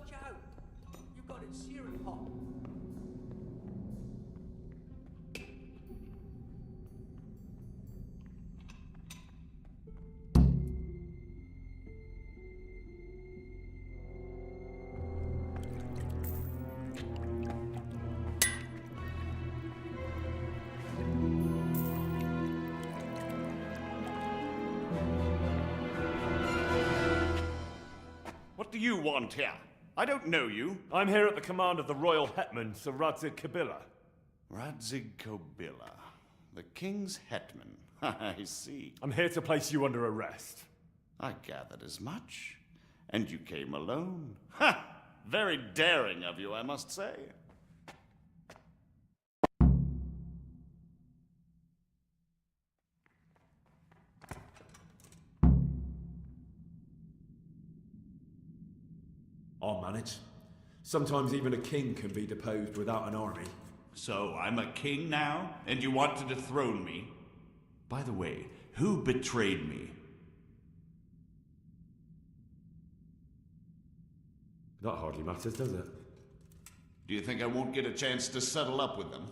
Watch out! You got it searing hot. What do you want here? I don't know you. I'm here at the command of the royal hetman, Sir Radzig Kobyla. Radzig Kobyla, the king's hetman. I see. I'm here to place you under arrest. I gathered as much. And you came alone. Ha! Very daring of you, I must say. I'll manage. Sometimes even a king can be deposed without an army. So I'm a king now, and you want to dethrone me? By the way, who betrayed me? That hardly matters, does it? Do you think I won't get a chance to settle up with them?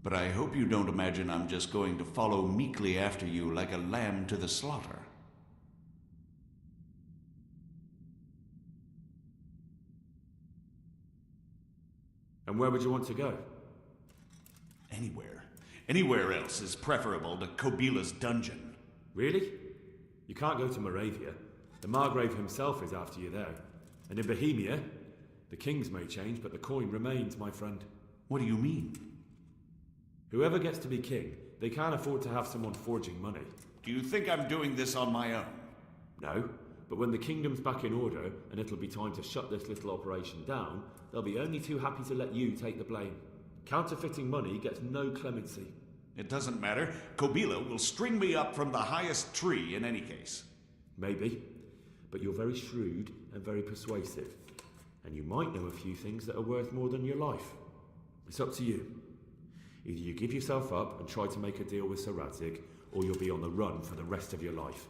But I hope you don't imagine I'm just going to follow meekly after you like a lamb to the slaughter. And where would you want to go? Anywhere. Anywhere else is preferable to Kobyla's dungeon. Really? You can't go to Moravia. The Margrave himself is after you there. And in Bohemia, the kings may change, but the coin remains, my friend. What do you mean? Whoever gets to be king, they can't afford to have someone forging money. Do you think I'm doing this on my own? No, but when the kingdom's back in order, and it'll be time to shut this little operation down, they'll be only too happy to let you take the blame. Counterfeiting money gets no clemency. It doesn't matter. Kobyla will string me up from the highest tree in any case. Maybe, but you're very shrewd and very persuasive. And you might know a few things that are worth more than your life. It's up to you. Either you give yourself up and try to make a deal with Sir Radzig, or you'll be on the run for the rest of your life.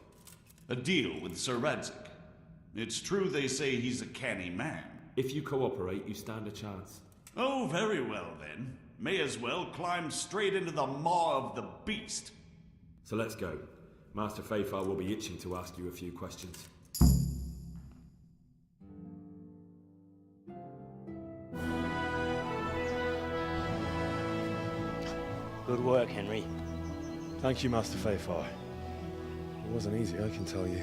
A deal with Sir Radzig? It's true they say he's a canny man. If you cooperate, you stand a chance. Oh, very well then. May as well climb straight into the maw of the beast. So let's go. Master Feifar will be itching to ask you a few questions. Good work, Henry. Thank you, Master Feifar. It wasn't easy, I can tell you.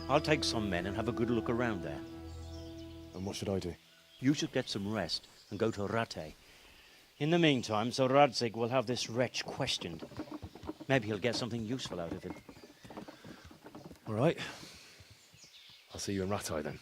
I'll take some men and have a good look around there. And what should I do? You should get some rest and go to Rattay. In the meantime, Sir Radzig will have this wretch questioned. Maybe he'll get something useful out of him. All right. I'll see you in Rattay then.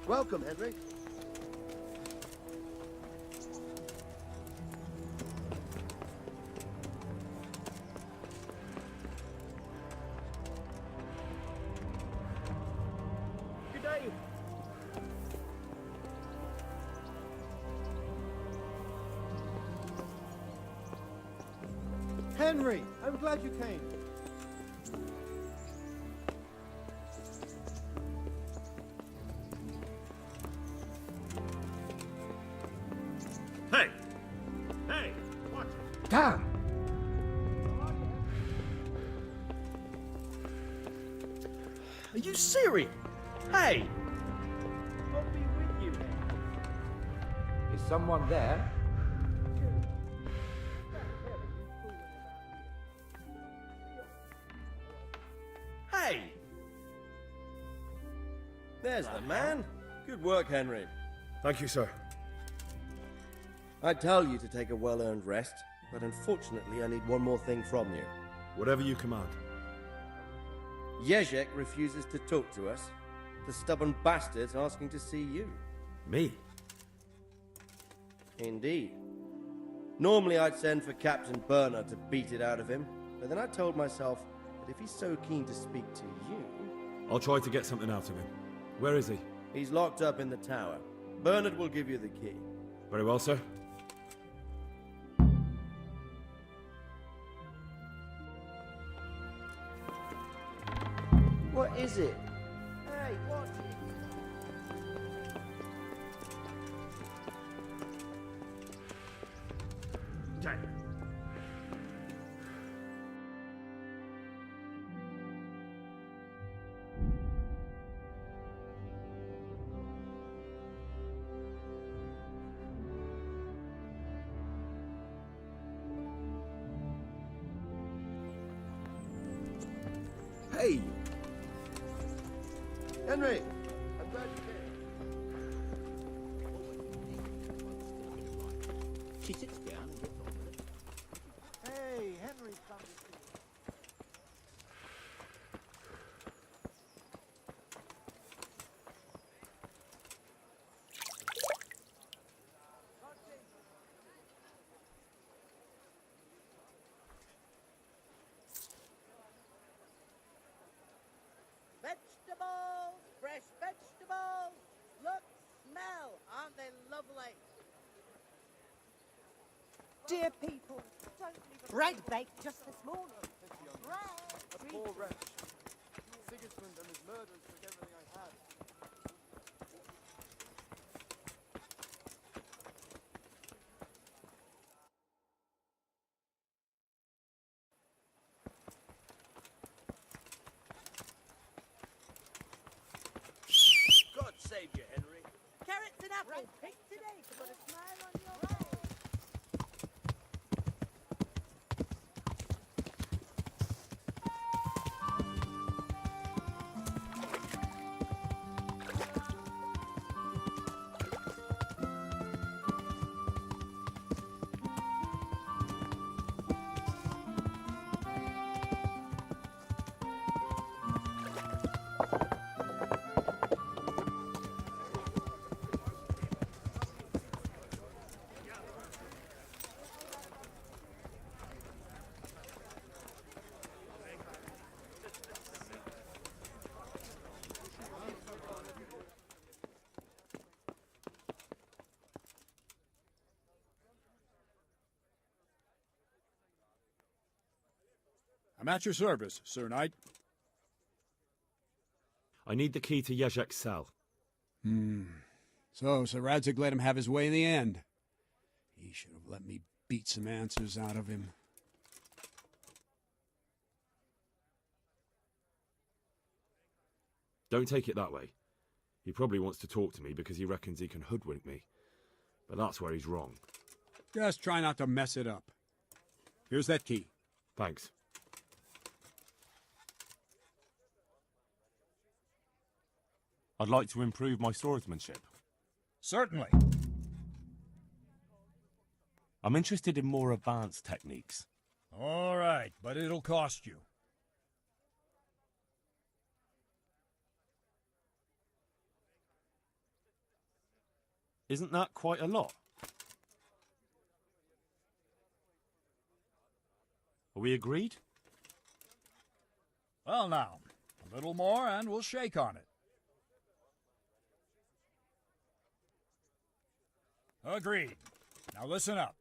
Welcome, Henry. Henry, I'm glad you came. Hey! Hey! What? Damn! Are you serious? Hey! I'll be with you. Is someone there? Hey! There's the man. Good work, Henry. Thank you, sir. I tell you to take a well-earned rest, but unfortunately I need one more thing from you. Whatever you command. Jezhek refuses to talk to us. The stubborn bastard's asking to see you. Me? Indeed. Normally I'd send for Captain Burner to beat it out of him, but then I told myself that if he's so keen to speak to you... I'll try to get something out of him. Where is he? He's locked up in the tower. Bernard will give you the key. Very well, sir. What is it? Hey, what? Jack. Hey! Henry! I'm glad you came. She sits down and gets on with it. Hey, Henry's come to see you. Vegetables, fresh vegetables. Look, smell, aren't they lovely? Dear people, don't leave a bread baked just this morning. Bread. Poor wretch. Sigismund and his murderers took everything I had. God save you, Henry. Carrots and apples picked today to put a smile on your face. I'm at your service, Sir Knight. I need the key to Jezhek's cell. So Sir Radzig let him have his way in the end. He should have let me beat some answers out of him. Don't take it that way. He probably wants to talk to me because he reckons he can hoodwink me. But that's where he's wrong. Just try not to mess it up. Here's that key. Thanks. I'd like to improve my swordsmanship. Certainly. I'm interested in more advanced techniques. All right, but it'll cost you. Isn't that quite a lot? Are we agreed? Well now, a little more and we'll shake on it. Agreed. Now listen up.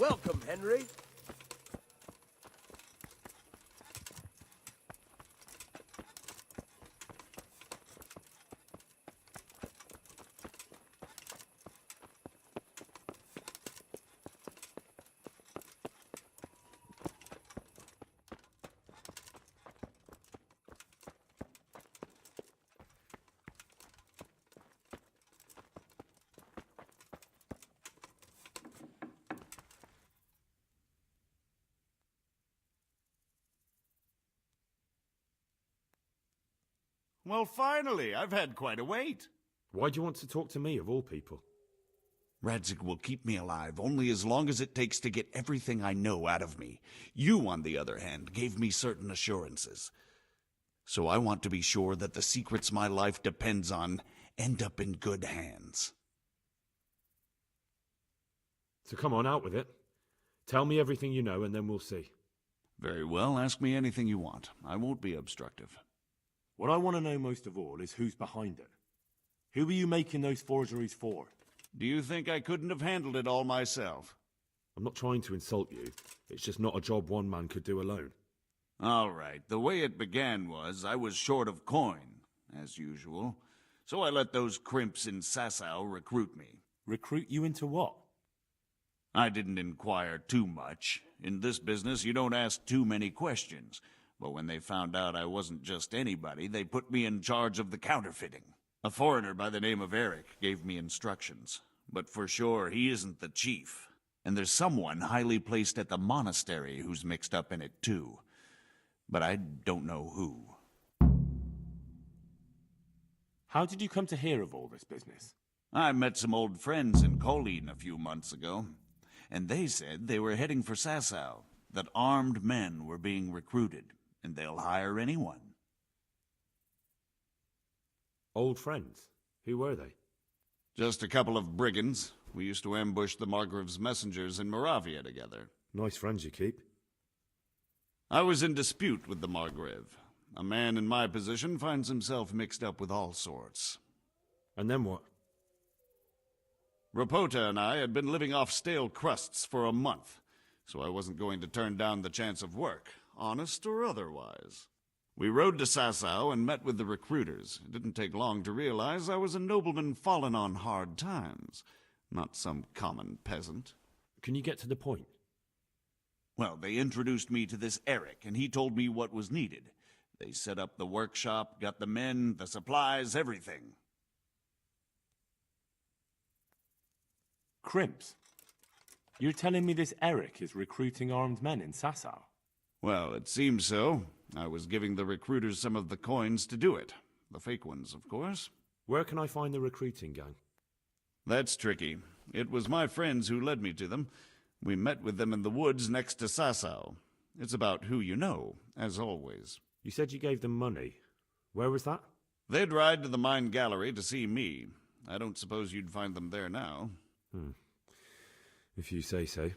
Welcome, Henry. Well, finally, I've had quite a wait. Why do you want to talk to me, of all people? Radzig will keep me alive only as long as it takes to get everything I know out of me. You, on the other hand, gave me certain assurances. So I want to be sure that the secrets my life depends on end up in good hands. So come on, out with it. Tell me everything you know, and then we'll see. Very well, ask me anything you want. I won't be obstructive. What I want to know most of all is who's behind it. Who are you making those forgeries for? Do you think I couldn't have handled it all myself? I'm not trying to insult you. It's just not a job one man could do alone. All right, the way it began was I was short of coin, as usual. So I let those crimps in Sasau recruit me. Recruit you into what? I didn't inquire too much. In this business, you don't ask too many questions. But when they found out I wasn't just anybody, they put me in charge of the counterfeiting. A foreigner by the name of Eric gave me instructions. But for sure, he isn't the chief. And there's someone highly placed at the monastery who's mixed up in it too. But I don't know who. How did you come to hear of all this business? I met some old friends in Colleen a few months ago, and they said they were heading for Sasau, that armed men were being recruited, and they'll hire anyone. Old friends? Who were they? Just a couple of brigands. We used to ambush the Margrave's messengers in Moravia together. Nice friends you keep. I was in dispute with the Margrave. A man in my position finds himself mixed up with all sorts. And then what? Rapota and I had been living off stale crusts for a month, so I wasn't going to turn down the chance of work, honest or otherwise. We rode to Sasau and met with the recruiters. It didn't take long to realize I was a nobleman fallen on hard times, not some common peasant. Can you get to the point? Well, they introduced me to this Eric, and he told me what was needed. They set up the workshop, got the men, the supplies, everything. Crimps? You're telling me this Eric is recruiting armed men in Sasau? Well, it seems so. I was giving the recruiters some of the coins to do it. The fake ones, of course. Where can I find the recruiting gang? That's tricky. It was my friends who led me to them. We met with them in the woods next to Sasau. It's about who you know, as always. You said you gave them money. Where was that? They'd ride to the mine gallery to see me. I don't suppose you'd find them there now. If you say so.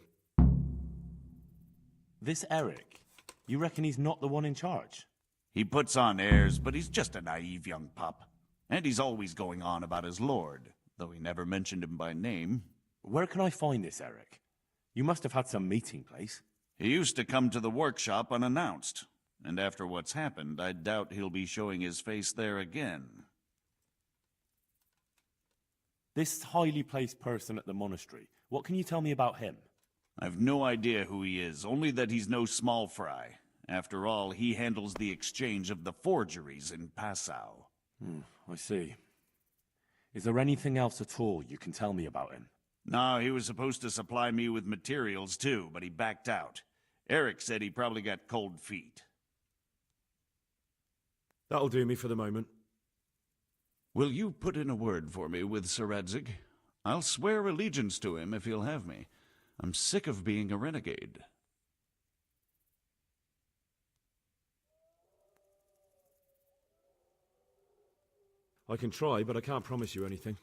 This Eric, you reckon he's not the one in charge? He puts on airs, but he's just a naive young pup. And he's always going on about his lord, though he never mentioned him by name. Where can I find this Eric? You must have had some meeting place. He used to come to the workshop unannounced, and after what's happened, I doubt he'll be showing his face there again. This highly placed person at the monastery, what can you tell me about him? I've no idea who he is, only that he's no small fry. After all, he handles the exchange of the forgeries in Passau. I see. Is there anything else at all you can tell me about him? No, he was supposed to supply me with materials too, but he backed out. Eric said he probably got cold feet. That'll do me for the moment. Will you put in a word for me with Sir Radzig? I'll swear allegiance to him if he'll have me. I'm sick of being a renegade. I can try, but I can't promise you anything.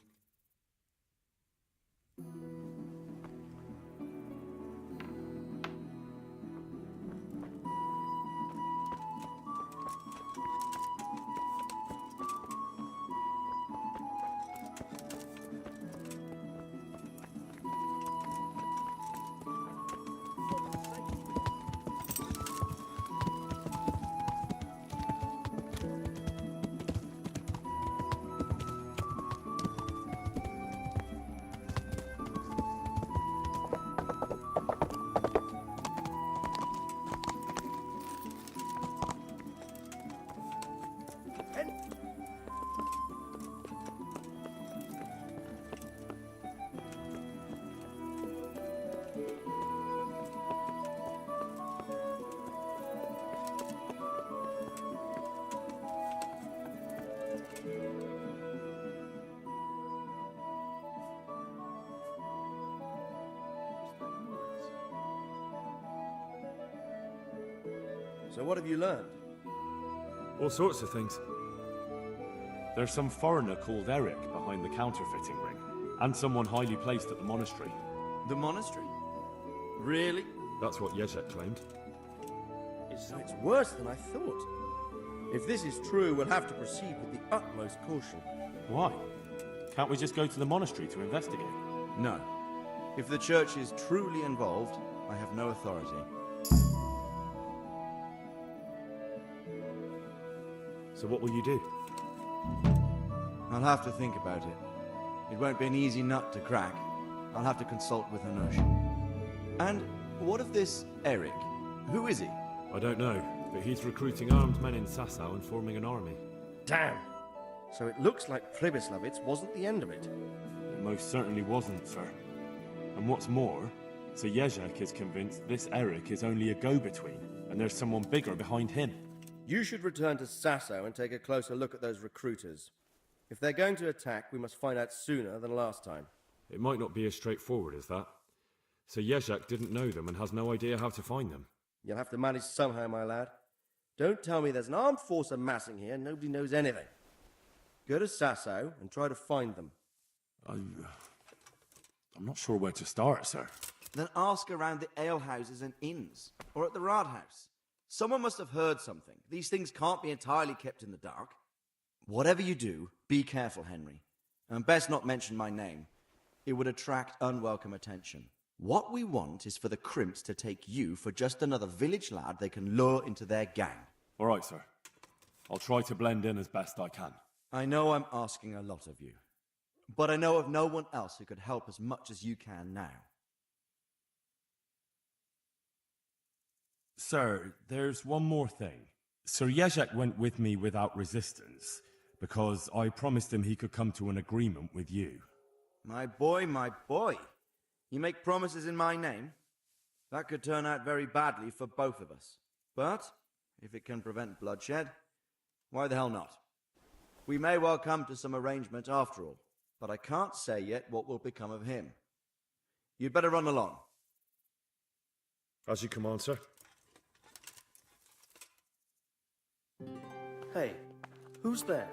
So what have you learned? All sorts of things. There's some foreigner called Eric behind the counterfeiting ring, and someone highly placed at the monastery. The monastery? Really? That's what Jezhek claimed. So it's worse than I thought. If this is true, we'll have to proceed with the utmost caution. Why? Can't we just go to the monastery to investigate? No. If the church is truly involved, I have no authority. So what will you do? I'll have to think about it. It won't be an easy nut to crack. I'll have to consult with Hanush. And what of this Eric? Who is he? I don't know, but he's recruiting armed men in Sasau and forming an army. Damn! So it looks like Pribyslavitz wasn't the end of it. It most certainly wasn't, sir. And what's more, Sir Jezhek is convinced this Eric is only a go-between, and there's someone bigger behind him. You should return to Sasau and take a closer look at those recruiters. If they're going to attack, we must find out sooner than last time. It might not be as straightforward as that. So Jezhek didn't know them and has no idea how to find them. You'll have to manage somehow, my lad. Don't tell me there's an armed force amassing here and nobody knows anything. Go to Sasau and try to find them. I'm not sure where to start, sir. Then ask around the alehouses and inns, or at the Rathaus. Someone must have heard something. These things can't be entirely kept in the dark. Whatever you do, be careful, Henry. And best not mention my name. It would attract unwelcome attention. What we want is for the crimps to take you for just another village lad they can lure into their gang. All right, sir. I'll try to blend in as best I can. I know I'm asking a lot of you, but I know of no one else who could help as much as you can now. Sir, there's one more thing. Sir Jezhek went with me without resistance, because I promised him he could come to an agreement with you. My boy, my boy. You make promises in my name? That could turn out very badly for both of us. But, if it can prevent bloodshed, why the hell not? We may well come to some arrangement after all, but I can't say yet what will become of him. You'd better run along. As you command, sir. Hey, who's there?